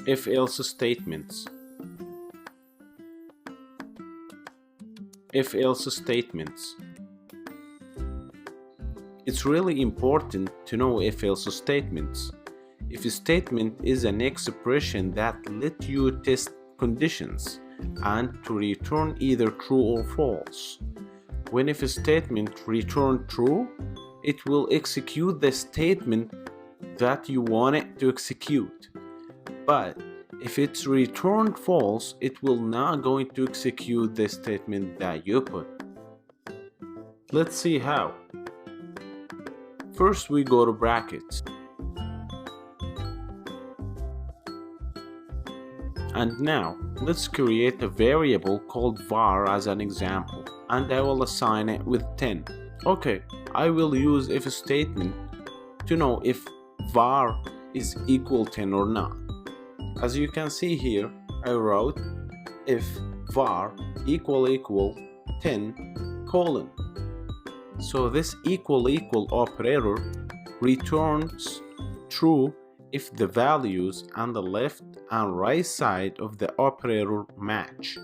If-else statements. If-else statements. It's really important to know if-else statements. If a statement is an expression that lets you test conditions and to return either true or false. When if a statement returns true, it will execute the statement that you want it to execute. But if it's returned false, it will not going to execute the statement that you put. Let's see how. First we go to brackets. And now let's create a variable called var as an example, and I will assign it with 10. Okay, I will use if statement to know if var is equal 10 or not. As you can see here, I wrote if var equal 10 colon. So this equal operator returns true if the values on the left and right side of the operator match,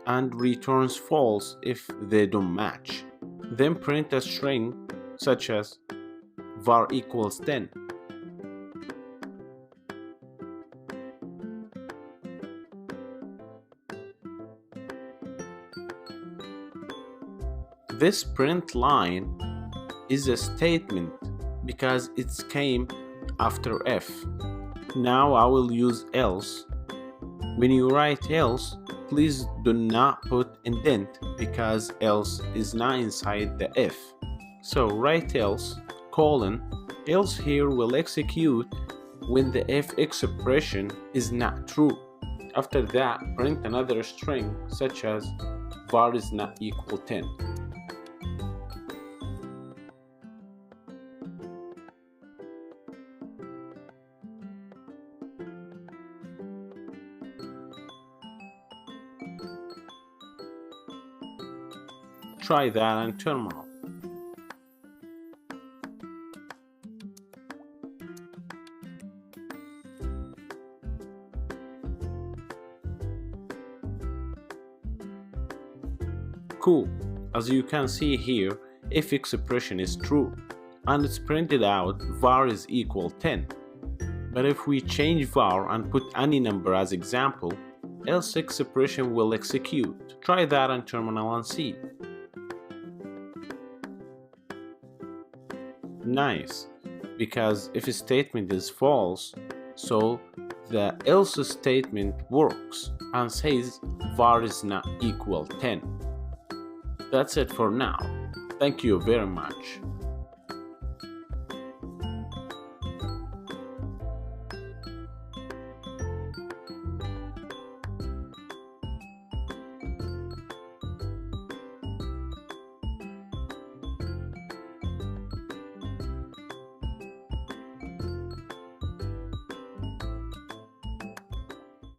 and returns false if they don't match. Then print a string such as var equals 10. This print line is a statement because it came after if. Now I will use else. When you write else, please do not put indent because else is not inside the if. So write else colon. Else here will execute when the if expression is not true. After that, print another string such as var is not equal 10. Try that on terminal. Cool. As you can see here, if expression is true and it's printed out var is equal 10. But if we change var and put any number as example, else expression will execute. Try that on terminal and see. Nice, because if a statement is false, so the else statement works and says var is not equal 10. That's it for now. Thank you very much.